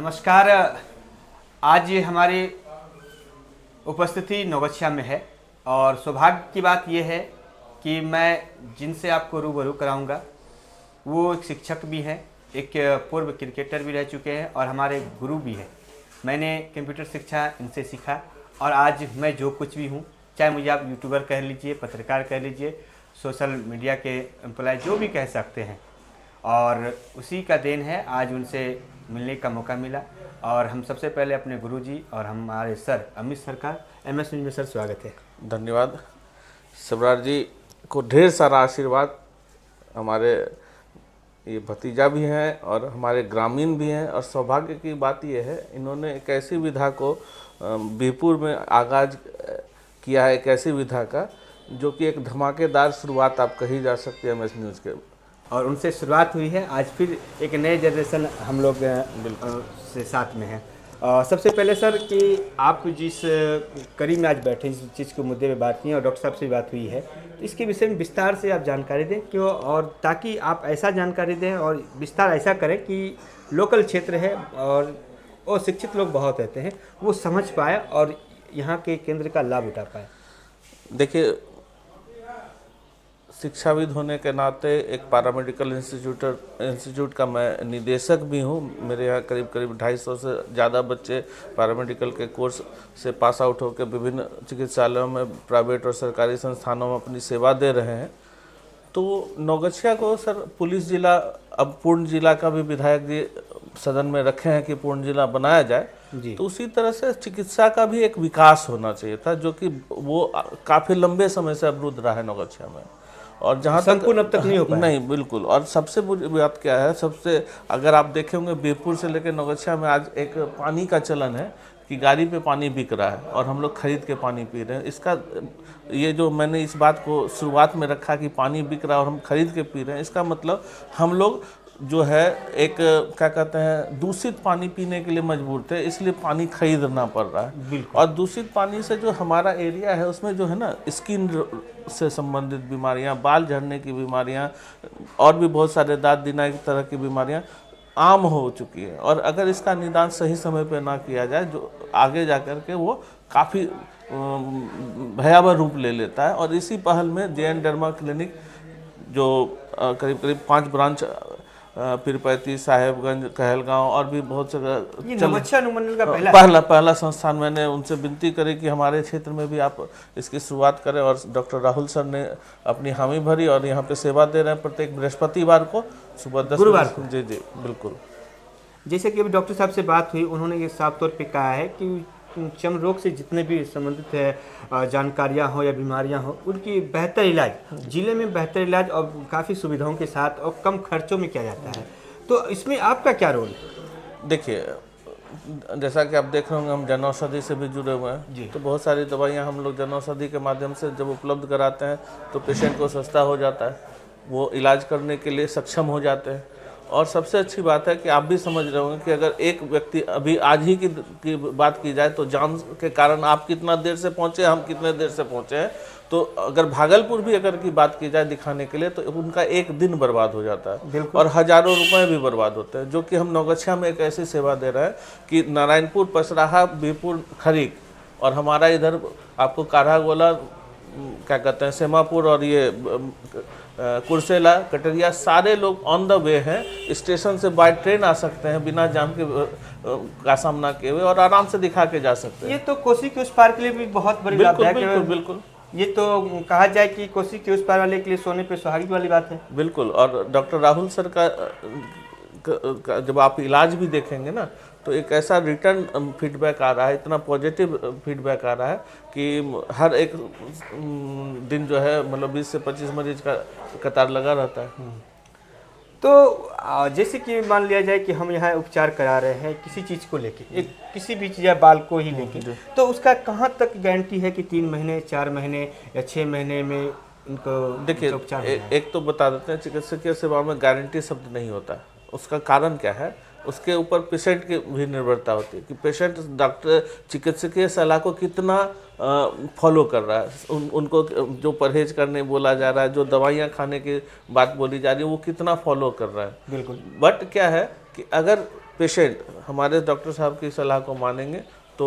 नमस्कार। आज ये हमारी उपस्थिति नौगछिया में है और सौभाग्य की बात यह है कि मैं जिनसे आपको रूबरू कराऊंगा वो एक शिक्षक भी हैं, एक पूर्व क्रिकेटर भी रह चुके हैं और हमारे गुरु भी हैं। मैंने कंप्यूटर शिक्षा इनसे सीखा और आज मैं जो कुछ भी हूँ, चाहे मुझे आप यूट्यूबर कह लीजिए, पत्रकार कह लीजिए, सोशल मीडिया के एम्प्लॉय जो भी कह सकते हैं, और उसी का देन है आज उनसे मिलने का मौका मिला। और हम सबसे पहले अपने गुरुजी और हमारे सर अमित सर का MS न्यूज़ में सर स्वागत है। धन्यवाद। सम्राट जी को ढेर सारा आशीर्वाद। हमारे ये भतीजा भी हैं और हमारे ग्रामीण भी हैं, और सौभाग्य की बात यह है इन्होंने एक ऐसी विधा को बीरपुर में आगाज किया है, एक ऐसी विधा का जो कि एक धमाकेदार शुरुआत आप कही जा सकती है MS न्यूज़ के। और उनसे शुरुआत हुई है, आज फिर एक नए जनरेशन हम लोग से साथ में हैं। सबसे पहले सर कि आप जिस कड़ी में आज बैठे, इस चीज़ के मुद्दे पे बात की और डॉक्टर साहब से भी बात हुई है, तो इसके विषय में विस्तार से आप जानकारी दें क्यों, और ताकि आप ऐसा जानकारी दें और विस्तार ऐसा करें कि लोकल क्षेत्र है और शिक्षित लोग बहुत रहते हैं, वो समझ पाए और यहाँ के केंद्र का लाभ उठा पाए। देखिए, शिक्षाविद होने के नाते एक पैरामेडिकल इंस्टीट्यूट का मैं निदेशक भी हूँ। मेरे यहाँ करीब 250 से ज़्यादा बच्चे पैरामेडिकल के कोर्स से पास आउट होकर विभिन्न चिकित्सालयों में, प्राइवेट और सरकारी संस्थानों में अपनी सेवा दे रहे हैं। तो नौगछिया को सर पुलिस जिला, अब पूर्ण जिला का भी विधायक जी सदन में रखे हैं कि पूर्ण जिला बनाया जाए, तो उसी तरह से चिकित्सा का भी एक विकास होना चाहिए था, जो कि वो काफ़ी लंबे समय से अवरुद्ध रहा है नौगछिया में। और जहाँ संपूर्ण अब तक नहीं हो पाया। नहीं, बिल्कुल। और सबसे बुरी बात क्या है, सबसे अगर आप देखे होंगे बीरपुर से लेकर नौगछिया में आज एक पानी का चलन है कि गाड़ी पे पानी बिक रहा है और हम लोग खरीद के पानी पी रहे हैं। इसका ये जो मैंने इस बात को शुरुआत में रखा कि पानी बिक रहा है और हम खरीद के पी रहे हैं, इसका मतलब हम लोग जो है एक क्या कहते हैं दूषित पानी पीने के लिए मजबूर थे, इसलिए पानी खरीदना पड़ रहा है। और दूषित पानी से जो हमारा एरिया है उसमें जो है ना स्किन से संबंधित बीमारियां, बाल झड़ने की बीमारियां और भी बहुत सारे दांत दिनाई की तरह की बीमारियां आम हो चुकी है। और अगर इसका निदान सही समय पर ना किया जाए, जो आगे जा कर के वो काफ़ी भयावह रूप ले लेता है। और इसी पहल में JN डर्मा क्लिनिक जो करीब 5 ब्रांच पीरपैती, साहेबगंज, कहलगांव और भी बहुत सारा पहला संस्थान, मैंने उनसे विनती करी कि हमारे क्षेत्र में भी आप इसकी शुरुआत करें। और डॉक्टर राहुल सर ने अपनी हामी भरी और यहाँ पे सेवा दे रहे हैं प्रत्येक बृहस्पतिवार को सुबह 10 बजे। जी जी बिल्कुल। जैसे कि अभी डॉक्टर साहब से बात हुई, उन्होंने ये साफ तौर पे कहा है कि चर्म रोग से जितने भी संबंधित है जानकारियाँ हो या बीमारियाँ हो, उनकी बेहतर इलाज जिले में बेहतर इलाज और काफ़ी सुविधाओं के साथ और कम खर्चों में किया जाता है। तो इसमें आपका क्या रोल है? देखिए, जैसा कि आप देख रहे होंगे हम जन औषधि से भी जुड़े हुए हैं, तो बहुत सारी दवाइयाँ हम लोग जन औषधि के माध्यम से जब उपलब्ध कराते हैं तो पेशेंट को सस्ता हो जाता है, वो इलाज करने के लिए सक्षम हो जाते हैं। और सबसे अच्छी बात है कि आप भी समझ रहे होंगे कि अगर एक व्यक्ति, अभी आज ही की बात की जाए तो जाम के कारण आप कितना देर से पहुंचे, हम कितने देर से पहुंचे हैं, तो अगर भागलपुर भी अगर की बात की जाए दिखाने के लिए तो उनका एक दिन बर्बाद हो जाता है और हजारों रुपए भी बर्बाद होते हैं। जो कि हम नौगछिया में एक ऐसी सेवा दे रहे हैं कि नारायणपुर, पसराहा, बीरपुर, खरीक और हमारा इधर आपको काढ़ागोला, क्या कहते हैं, सेमापुर और ये कुर्सेला, कटरिया, सारे लोग ऑन द वे हैं। स्टेशन से बाय ट्रेन आ सकते हैं बिना जाम के का सामना किए हुए और आराम से दिखा के जा सकते हैं। ये तो कोसी के उस पार के लिए भी बहुत बड़ी बात है। बिल्कुल बिल्कुल। ये तो कहा जाए कि कोसी के उस पार वाले के लिए सोने पे सुहागी वाली बात है। बिल्कुल। और डॉक्टर राहुल सर का जब आप इलाज भी देखेंगे ना, तो एक ऐसा रिटर्न फीडबैक आ रहा है, इतना पॉजिटिव फीडबैक आ रहा है कि हर एक दिन जो है मतलब 20 से 25 मरीज का कतार लगा रहता है। तो जैसे कि मान लिया जाए कि हम यहाँ उपचार करा रहे हैं किसी चीज़ को लेके, एक किसी भी चीज़ या बाल को ही लेके, तो उसका कहाँ तक गारंटी है कि 3 महीने, 4 महीने या 6 महीने में उनको? देखिए, एक तो बता देते हैं, चिकित्सकीय सेवा में गारंटी शब्द नहीं होता। उसका कारण क्या है, उसके ऊपर पेशेंट की भी निर्भरता होती है कि पेशेंट डॉक्टर चिकित्सकीय सलाह को कितना फॉलो कर रहा है, उनको जो परहेज करने बोला जा रहा है, जो दवाइयाँ खाने की बात बोली जा रही है, वो कितना फॉलो कर रहा है। बिल्कुल। बट क्या है कि अगर पेशेंट हमारे डॉक्टर साहब की सलाह को मानेंगे तो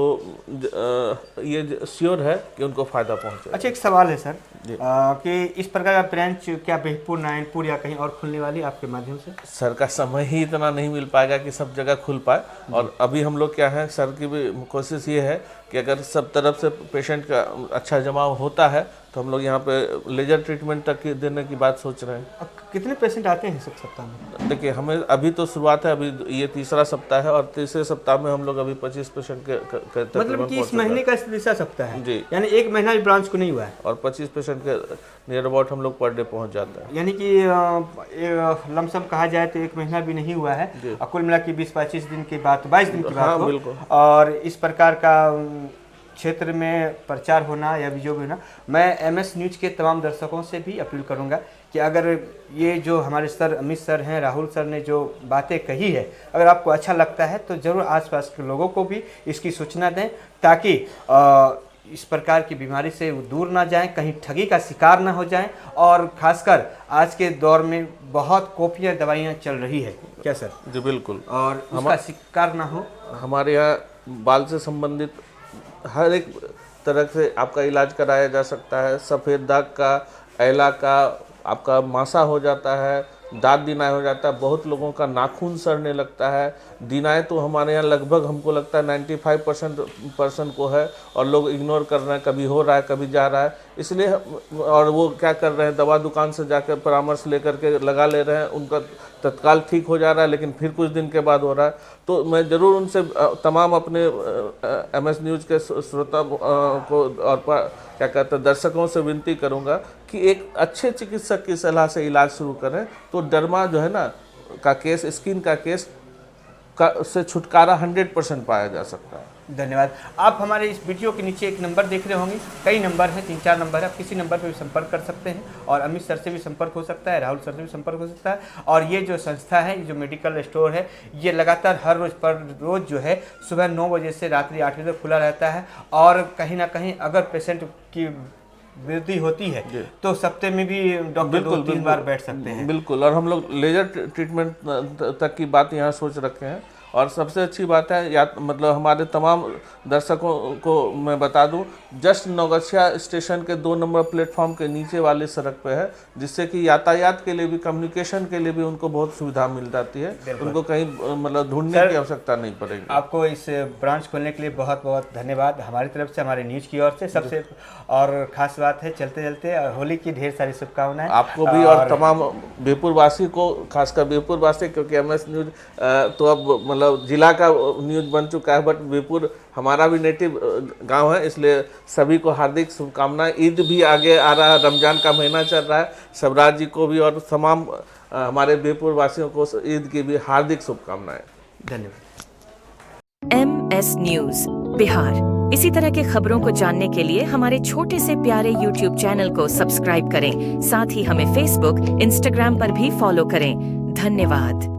ये श्योर है कि उनको फ़ायदा पहुँचे। अच्छा, एक सवाल है सर कि इस प्रकार का ब्रांच क्या बीरपुर, नारायणपुर या कहीं और खुलने वाली आपके माध्यम से? सर का समय ही इतना नहीं मिल पाएगा कि सब जगह खुल पाए, और अभी हम लोग क्या है, सर की भी कोशिश ये है कि अगर सब तरफ से पेशेंट का अच्छा जमाव होता है तो हम लोग यहाँ पे लेजर ट्रीटमेंट तक देने की बात सोच रहे हैं। अब कितने पेशेंट आते हैं सप्ताह में? देखिए, हमें अभी तो शुरुआत है, अभी ये तीसरा सप्ताह है और तीसरे सप्ताह में हम लोग अभी 25 पेशेंट के मतलब कि इस महीने का तीसरा सप्ताह है जी, यानी एक महीना भी ब्रांच को नहीं हुआ है और 25 पेशेंट के नियर अबाउट हम लोग पर डे पहुँच जाते हैं। यानी कि लमसम कहा जाए तो एक महीना भी नहीं हुआ है और कुल मिला के 20-25 दिन की बात, 22 दिन की बात हो, और इस प्रकार का क्षेत्र में प्रचार होना या जो भी होना, मैं एमएस न्यूज़ के तमाम दर्शकों से भी अपील करूंगा कि अगर ये जो हमारे सर अमित सर हैं, राहुल सर ने जो बातें कही है, अगर आपको अच्छा लगता है तो ज़रूर आसपास के लोगों को भी इसकी सूचना दें, ताकि इस प्रकार की बीमारी से दूर ना जाएं, कहीं ठगी का शिकार ना हो जाएं, और खासकर आज के दौर में बहुत कॉपियाँ दवाइयाँ चल रही है, क्या सर? जी बिल्कुल, और उसका शिकार ना हो। हमारे यहाँ बाल से संबंधित हर एक तरह से आपका इलाज कराया जा सकता है। सफ़ेद दाग का, एला का, आपका मासा हो जाता है, दांत दिनाय हो जाता है, बहुत लोगों का नाखून सड़ने लगता है। दिनाय तो हमारे यहाँ लगभग हमको लगता है 95% को है, और लोग इग्नोर कर रहे हैं, कभी हो रहा है कभी जा रहा है, इसलिए और वो क्या कर रहे हैं, दवा दुकान से जाकर परामर्श लेकर के लगा ले रहे हैं, उनका तत्काल ठीक हो जा रहा है, लेकिन फिर कुछ दिन के बाद हो रहा है। तो मैं ज़रूर उनसे तमाम अपने एमएस न्यूज़ के श्रोता को और क्या कहते हैं दर्शकों से विनती करूंगा कि एक अच्छे चिकित्सक की सलाह से इलाज शुरू करें, तो डर्मा जो है ना का केस, स्किन का केस से छुटकारा 100% पाया जा सकता है। धन्यवाद। आप हमारे इस वीडियो के नीचे एक नंबर देख रहे होंगे, कई नंबर हैं, 3-4 नंबर है, आप किसी नंबर पर भी संपर्क कर सकते हैं, और अमित सर से भी संपर्क हो सकता है, राहुल सर से भी संपर्क हो सकता है। और ये जो संस्था है, ये जो मेडिकल स्टोर है, ये लगातार हर रोज़ जो है सुबह 9 बजे से रात्रि 8 बजे तक खुला रहता है, और कहीं ना कहीं अगर पेशेंट की वृद्धि होती है तो सप्ते में भी डॉक्टर 2-3 बार बैठ सकते हैं। बिल्कुल, और हम लोग लेजर ट्रीटमेंट तक की बात यहाँ सोच रखे हैं। और सबसे अच्छी बात है, या मतलब हमारे तमाम दर्शकों को मैं बता दूं, जस्ट नौगछिया स्टेशन के 2 नंबर प्लेटफॉर्म के नीचे वाली सड़क पे है, जिससे कि यातायात के लिए भी, कम्युनिकेशन के लिए भी उनको बहुत सुविधा मिल जाती है, उनको कहीं मतलब ढूंढने की आवश्यकता नहीं पड़ेगी। आपको इस ब्रांच खोलने के लिए बहुत बहुत धन्यवाद हमारी तरफ से, हमारे न्यूज़ की ओर से। सबसे और ख़ास बात है, चलते चलते होली की ढेर सारी शुभकामनाएं आपको भी और तमाम बीरपुर वासी को, खासकर बीरपुर वासी, क्योंकि एमएस न्यूज़ तो अब मतलब जिला का न्यूज़ बन चुका है, बट बीरपुर हमारा भी नेटिव गांव है, इसलिए सभी को हार्दिक शुभकामनाएं। ईद भी आगे आ रहा है, रमजान का महीना चल रहा है, सबराज जी को भी और तमाम हमारे बीरपुर वासियों को ईद की भी हार्दिक शुभकामनाएं। धन्यवाद। एमएस न्यूज़ बिहार, इसी तरह की खबरों को जानने के लिए हमारे छोटे से प्यारे YouTube चैनल को सब्सक्राइब करें, साथ ही हमें Facebook, Instagram पर भी फॉलो करें। धन्यवाद।